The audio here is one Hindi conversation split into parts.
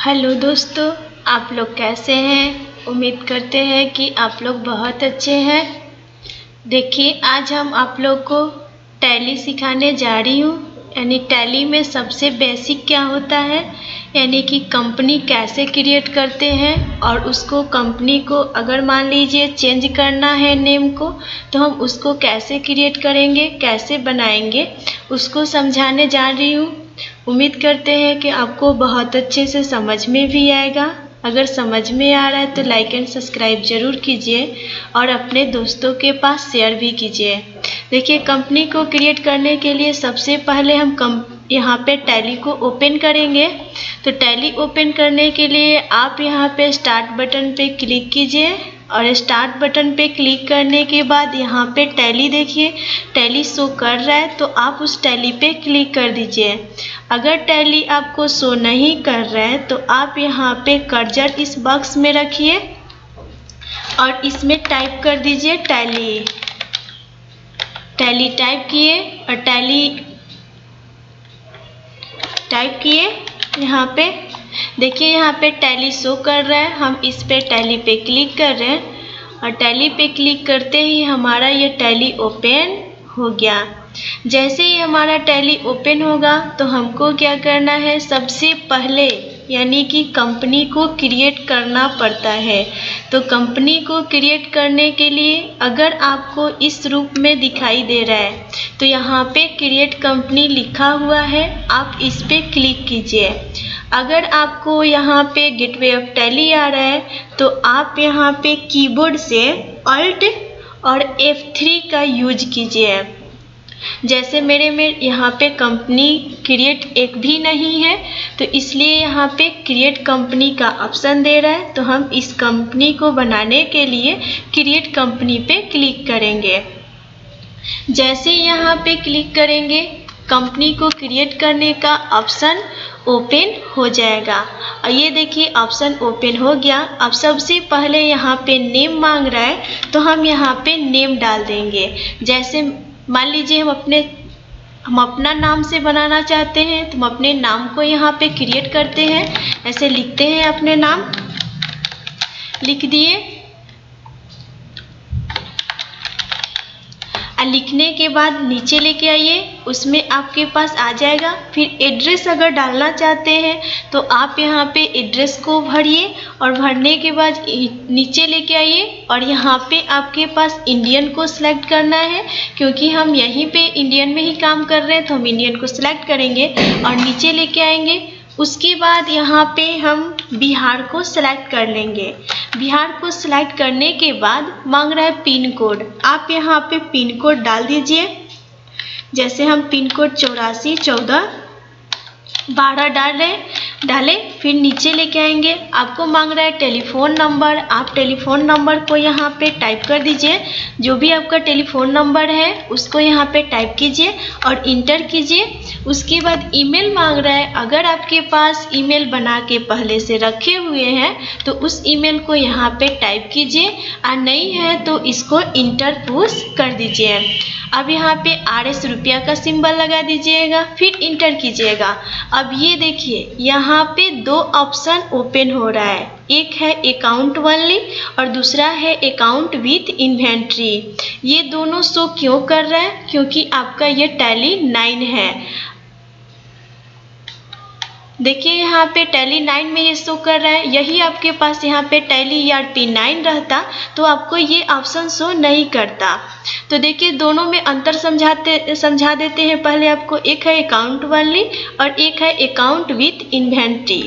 हेलो दोस्तों, आप लोग कैसे हैं? उम्मीद करते हैं कि आप लोग बहुत अच्छे हैं। देखिए, आज हम आप लोग को टैली सिखाने जा रही हूँ। यानी टैली में सबसे बेसिक क्या होता है, यानी कि कंपनी कैसे क्रिएट करते हैं और उसको कंपनी को अगर मान लीजिए चेंज करना है नेम को, तो हम उसको कैसे क्रिएट करेंगे, कैसे बनाएंगे, उसको समझाने जा रही हूँ। उम्मीद करते हैं कि आपको बहुत अच्छे से समझ में भी आएगा। अगर समझ में आ रहा है तो लाइक एंड सब्सक्राइब जरूर कीजिए और अपने दोस्तों के पास शेयर भी कीजिए। देखिए, कंपनी को क्रिएट करने के लिए सबसे पहले हम यहाँ पे टैली को ओपन करेंगे। तो टैली ओपन करने के लिए आप यहाँ पे स्टार्ट बटन पे क्लिक कीजिए और स्टार्ट बटन पे क्लिक करने के बाद यहाँ पे टैली देखिए, टैली शो कर रहा है तो आप उस टैली पे क्लिक कर दीजिए। अगर टैली आपको शो नहीं कर रहा है तो आप यहाँ पे कर्सर इस बॉक्स में रखिए और इसमें टाइप कर दीजिए टैली। टैली टाइप किए और टैली टाइप किए। यहाँ पे देखिए, यहाँ पे टैली शो कर रहा है। हम इस पे टैली पे क्लिक कर रहे हैं और टैली पे क्लिक करते ही हमारा ये टैली ओपन हो गया। जैसे ही हमारा टैली ओपन होगा तो हमको क्या करना है, सबसे पहले यानी कि कंपनी को क्रिएट करना पड़ता है। तो कंपनी को क्रिएट करने के लिए अगर आपको इस रूप में दिखाई दे रहा है तो यहाँ पे क्रिएट कंपनी लिखा हुआ है, आप इस पे क्लिक कीजिए। अगर आपको यहाँ पे गेटवे ऑफ टैली आ रहा है तो आप यहाँ पे कीबोर्ड से अल्ट और F3 का यूज कीजिए। जैसे मेरे में यहाँ पे कंपनी क्रिएट एक भी नहीं है तो इसलिए यहाँ पे क्रिएट कंपनी का ऑप्शन दे रहा है। तो हम इस कंपनी को बनाने के लिए क्रिएट कंपनी पे क्लिक करेंगे। जैसे यहाँ पे क्लिक करेंगे, कंपनी को क्रिएट करने का ऑप्शन ओपन हो जाएगा। और ये देखिए ऑप्शन ओपन हो गया। अब सबसे पहले यहाँ पे नेम मांग रहा है तो हम यहाँ पे नेम डाल देंगे। जैसे मान लीजिए हम अपना नाम से बनाना चाहते हैं तो हम अपने नाम को यहाँ पे क्रिएट करते हैं। ऐसे लिखते हैं, अपने नाम लिख दिए। लिखने के बाद नीचे लेके आइए, उसमें आपके पास आ जाएगा। फिर एड्रेस अगर डालना चाहते हैं तो आप यहाँ पे एड्रेस को भरिए और भरने के बाद नीचे लेके आइए और यहाँ पे आपके पास इंडियन को सिलेक्ट करना है। क्योंकि हम यहीं पे इंडियन में ही काम कर रहे हैं तो हम इंडियन को सिलेक्ट करेंगे और नीचे लेके आएंगे। उसके बाद यहाँ पे हम बिहार को सिलेक्ट कर लेंगे। बिहार को सिलेक्ट करने के बाद मांग रहा है पिन कोड, आप यहाँ पे पिन कोड डाल दीजिए। जैसे हम पिन कोड 841412 डालें। फिर नीचे लेके आएंगे, आपको मांग रहा है टेलीफोन नंबर, आप टेलीफोन नंबर को यहाँ पे टाइप कर दीजिए। जो भी आपका टेलीफोन नंबर है उसको यहाँ पे टाइप कीजिए और इंटर कीजिए। उसके बाद ईमेल मांग रहा है, अगर आपके पास ईमेल बना के पहले से रखे हुए हैं तो उस ईमेल को यहाँ पे टाइप कीजिए, और नहीं है तो इसको इंटर पुश कर दीजिए। अब यहाँ पे RS रुपया का सिंबल लगा दीजिएगा, फिर इंटर कीजिएगा। अब ये देखिए यहाँ पे दो ऑप्शन ओपन हो रहा है, एक है अकाउंट ओनली और दूसरा है अकाउंट विथ इन्वेंट्री। ये दोनों शो क्यों कर रहा है, क्योंकि आपका ये टैली 9 है। देखिए यहाँ पे टैली 9 में ये शो कर रहा है। यही आपके पास यहाँ पे टैली ERP 9 रहता तो आपको ये ऑप्शन शो नहीं करता। तो देखिए दोनों में अंतर समझा देते हैं पहले आपको। एक है अकाउंट ओनली और एक है अकाउंट विथ इन्वेंट्री।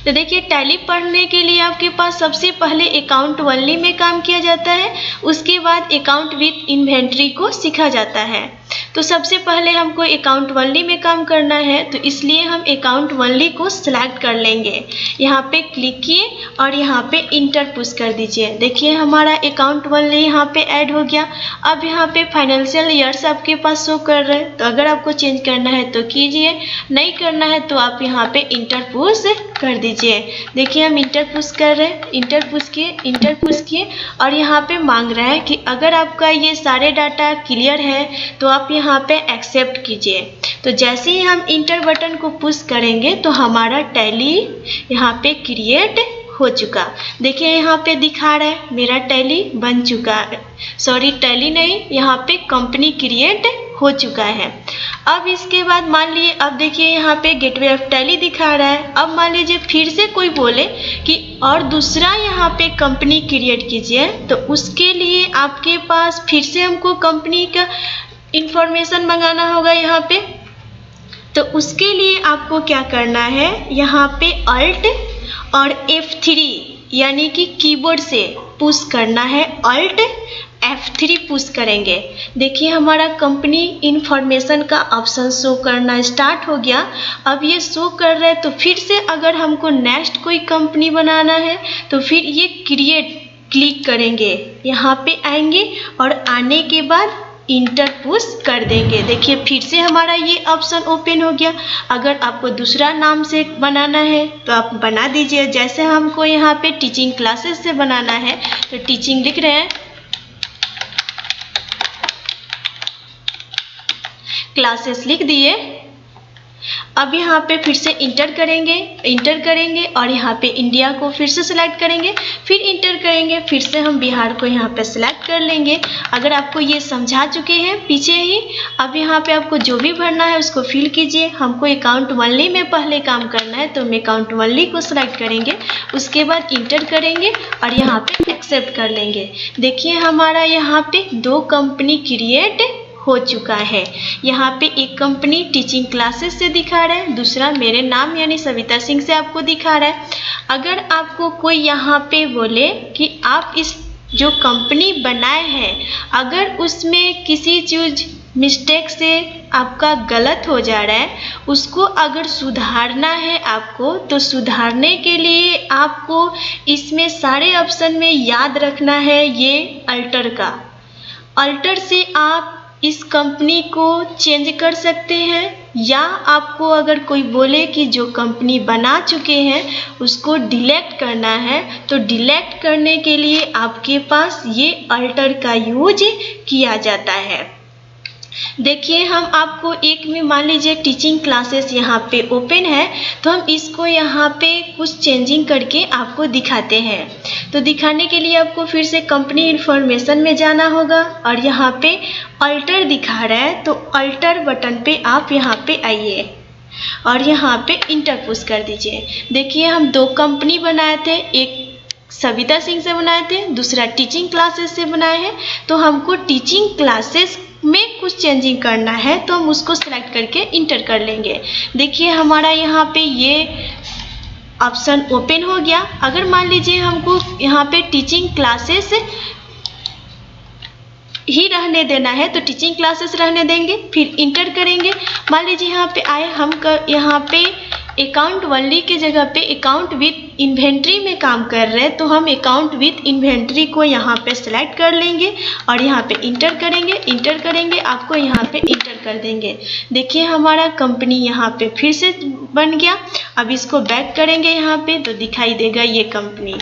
तो देखिए टैली पढ़ने के लिए आपके पास सबसे पहले अकाउंट ओनली में काम किया जाता है, उसके बाद अकाउंट विथ इन्वेंट्री को सीखा जाता है। तो सबसे पहले हमको अकाउंट ओनली में काम करना है तो इसलिए हम अकाउंट ओनली को सिलेक्ट कर लेंगे। यहाँ पे क्लिक किए और यहाँ पे इंटर पुश कर दीजिए। देखिए हमारा अकाउंट ओनली यहाँ पे ऐड हो गया। अब यहाँ पे फाइनेंशियल ईयर्स आपके पास शो कर रहे हैं, तो अगर आपको चेंज करना है तो कीजिए, नहीं करना है तो आप यहाँ पे इंटर पुश कर दीजिए। देखिए हम इंटर पुश कर रहे हैं, इंटर पुश किए और यहाँ पे मांग रहा है कि अगर आपका ये सारे डाटा क्लियर है तो आप यहाँ पे एक्सेप्ट कीजिए। तो जैसे ही हम इंटर बटन को पुश करेंगे तो हमारा टैली यहाँ पे क्रिएट हो चुका। देखिए यहाँ पे दिखा रहा है मेरा टैली बन चुका है, सॉरी टैली नहीं, यहाँ पे कंपनी क्रिएट हो चुका है। अब इसके बाद मान लीजिए, अब देखिए यहाँ पे गेटवे ऑफ टैली दिखा रहा है। अब मान लीजिए फिर से कोई बोले कि और दूसरा यहाँ पे कंपनी क्रिएट कीजिए, तो उसके लिए आपके पास फिर से हमको कंपनी का इंफॉर्मेशन मंगाना होगा यहाँ पे। तो उसके लिए आपको क्या करना है, यहाँ पे अल्ट और F3 यानी कि कीबोर्ड से पुश करना है। अल्ट F3 पुश करेंगे, देखिए हमारा कंपनी इंफॉर्मेशन का ऑप्शन शो करना स्टार्ट हो गया। अब ये शो कर रहा है, तो फिर से अगर हमको नेक्स्ट कोई कंपनी बनाना है तो फिर ये क्रिएट क्लिक करेंगे, यहाँ पे आएंगे और आने के बाद इंटर पुश कर देंगे। देखिए फिर से हमारा ये ऑप्शन ओपन हो गया। अगर आपको दूसरा नाम से बनाना है तो आप बना दीजिए। जैसे हमको यहाँ पे टीचिंग क्लासेस से बनाना है तो टीचिंग लिख रहे हैं, क्लासेस लिख दिए। अब यहाँ पे फिर से इंटर करेंगे और यहाँ पे इंडिया को फिर से सिलेक्ट करेंगे, फिर इंटर करेंगे, फिर से हम बिहार को यहाँ पे सिलेक्ट कर लेंगे। अगर आपको ये समझा चुके हैं पीछे ही, अब यहाँ पे आपको जो भी भरना है उसको फिल कीजिए। हमको अकाउंट ओनली में पहले काम करना है तो हम अकाउंट ओनली को सिलेक्ट करेंगे, उसके बाद इंटर करेंगे और यहाँ पे एक्सेप्ट कर लेंगे। देखिए हमारा यहाँ पे 2 कंपनी क्रिएट हो चुका है। यहाँ पे एक कंपनी टीचिंग क्लासेस से दिखा रहा है, दूसरा मेरे नाम यानी सविता सिंह से आपको दिखा रहा है। अगर आपको कोई यहाँ पे बोले कि आप इस जो कंपनी बनाए हैं अगर उसमें किसी चीज़ मिस्टेक से आपका गलत हो जा रहा है, उसको अगर सुधारना है आपको, तो सुधारने के लिए आपको इसमें सारे ऑप्शन में याद रखना है ये अल्टर का। अल्टर से आप इस कंपनी को चेंज कर सकते हैं, या आपको अगर कोई बोले कि जो कंपनी बना चुके हैं उसको डिलीट करना है तो डिलीट करने के लिए आपके पास ये अल्टर का यूज किया जाता है। देखिए हम आपको एक में मान लीजिए टीचिंग क्लासेस यहाँ पे ओपन है, तो हम इसको यहाँ पे कुछ चेंजिंग करके आपको दिखाते हैं। तो दिखाने के लिए आपको फिर से कंपनी इन्फॉर्मेशन में जाना होगा और यहाँ पे अल्टर दिखा रहा है, तो अल्टर बटन पे आप यहाँ पे आइए और यहाँ पे इंटर पुश कर दीजिए। देखिए हम 2 कंपनी बनाए थे, एक सविता सिंह से बनाए थे, दूसरा टीचिंग क्लासेस से बनाए हैं। तो हमको टीचिंग क्लासेस में कुछ चेंजिंग करना है तो हम उसको सेलेक्ट करके इंटर कर लेंगे। देखिए हमारा यहाँ पे ये ऑप्शन ओपन हो गया। अगर मान लीजिए हमको यहाँ पे टीचिंग क्लासेस ही रहने देना है तो टीचिंग क्लासेस रहने देंगे, फिर इंटर करेंगे। मान लीजिए यहाँ पे आए, हम यहाँ पे अकाउंट ओनली के जगह पे अकाउंट विथ इन्वेंट्री में काम कर रहे हैं, तो हम अकाउंट विथ इन्वेंट्री को यहाँ पे सेलेक्ट कर लेंगे और यहाँ पे इंटर करेंगे, आपको यहाँ पे इंटर कर देंगे। देखिए हमारा कंपनी यहाँ पे फिर से बन गया। अब इसको बैक करेंगे यहाँ पे तो दिखाई देगा ये कंपनी।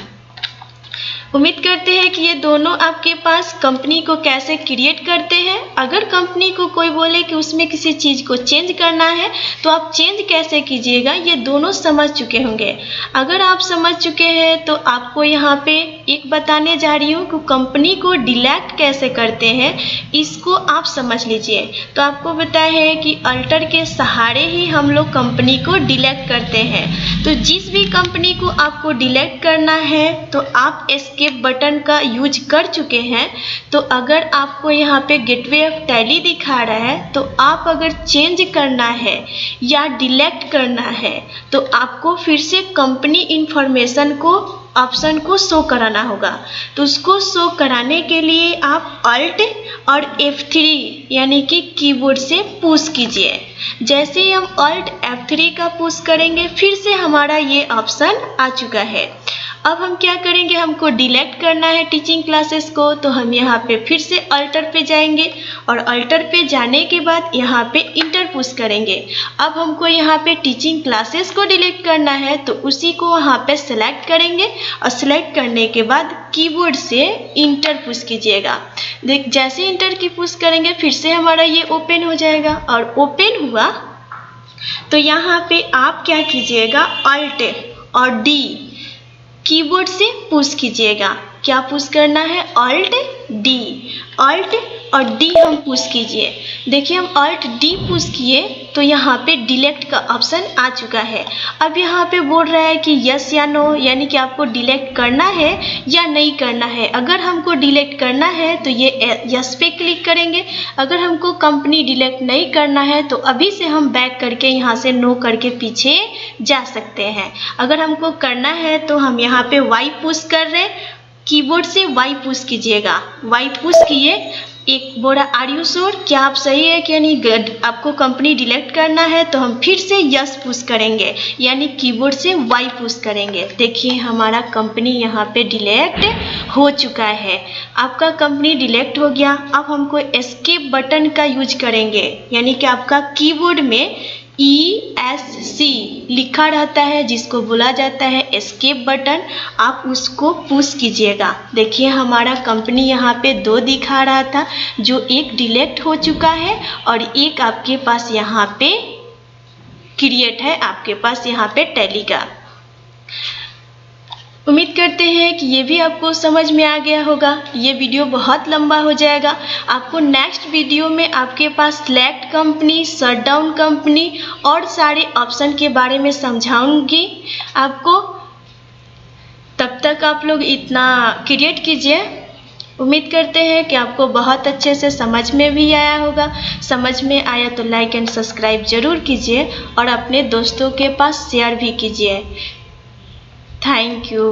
उम्मीद करते हैं कि ये दोनों आपके पास कंपनी को कैसे क्रिएट करते हैं। अगर कंपनी को कोई बोले कि उसमें किसी चीज़ को चेंज करना है तो आप चेंज कैसे कीजिएगा, ये दोनों समझ चुके होंगे। अगर आप समझ चुके हैं तो आपको यहाँ पे एक बताने जा रही हूँ कि कंपनी को डिलीट कैसे करते हैं, इसको आप समझ लीजिए। तो आपको बताया है कि अल्टर के सहारे ही हम लोग कंपनी को डिलीट करते हैं। तो जिस भी कंपनी को आपको डिलीट करना है तो आप एस्केप बटन का यूज कर चुके हैं। तो अगर आपको यहाँ पे गेटवे ऑफ टैली दिखा रहा है, तो आप अगर चेंज करना है या डिलीट करना है तो आपको फिर से कंपनी इंफॉर्मेशन को ऑप्शन को शो कराना होगा। तो उसको शो कराने के लिए आप अल्ट और F3 यानी कि कीबोर्ड से पुश कीजिए। जैसे ही हम अल्ट F3 का पुश करेंगे फिर से हमारा ये ऑप्शन आ चुका है। अब हम क्या करेंगे, हमको डिलीट करना है टीचिंग क्लासेस को, तो हम यहाँ पे फिर से अल्टर पे जाएंगे और अल्टर पे जाने के बाद यहाँ पे इंटर पुश करेंगे। अब हमको यहाँ पे टीचिंग क्लासेस को डिलीट करना है, तो उसी को वहाँ पे सेलेक्ट करेंगे और सेलेक्ट करने के बाद कीबोर्ड से इंटर पुश कीजिएगा। देख जैसे इंटर की पुश करेंगे फिर से हमारा ये ओपन हो जाएगा और ओपन हुआ तो यहाँ पे आप क्या कीजिएगा, अल्ट और डी कीबोर्ड से पुश कीजिएगा। क्या पुश करना है, अल्ट और डी हम पुश कीजिए। देखिए हम अल्ट डी पुश किए तो यहाँ पे डिलीट का ऑप्शन आ चुका है। अब यहाँ पे बोल रहा है कि यस या नो, यानी कि आपको डिलीट करना है या नहीं करना है। अगर हमको डिलीट करना है तो ये यस पे क्लिक करेंगे। अगर हमको कंपनी डिलीट नहीं करना है तो अभी से हम बैक करके यहाँ से नो करके पीछे जा सकते हैं। अगर हमको करना है तो हम यहाँ पे वाई पुश कर रहे, कीबोर्ड से वाई पुश कीजिएगा। वाई पुश किए, एक बोला आर यू श्योर, क्या आप सही है कि नहीं, आपको कंपनी डिलीट करना है तो हम फिर से यस पुश करेंगे, यानी कीबोर्ड से वाई पुश करेंगे। देखिए हमारा कंपनी यहाँ पे डिलीट हो चुका है। आपका कंपनी डिलीट हो गया। अब हमको एस्केप बटन का यूज करेंगे, यानी कि आपका कीबोर्ड में ESC लिखा रहता है जिसको बोला जाता है एस्केप बटन, आप उसको पुश कीजिएगा। देखिए हमारा कंपनी यहाँ पे 2 दिखा रहा था, जो एक डिलीट हो चुका है और एक आपके पास यहाँ पे क्रिएट है, आपके पास यहाँ पे टैली का। उम्मीद करते हैं कि ये भी आपको समझ में आ गया होगा। ये वीडियो बहुत लंबा हो जाएगा। आपको नेक्स्ट वीडियो में आपके पास select company, shut down company और सारे ऑप्शन के बारे में समझाऊंगी आपको। तब तक आप लोग इतना क्रिएट कीजिए। उम्मीद करते हैं कि आपको बहुत अच्छे से समझ में भी आया होगा। समझ में आया तो लाइक एंड सब्सक्राइब जरूर कीजिए और अपने दोस्तों के पास शेयर भी कीजिए। Thank you.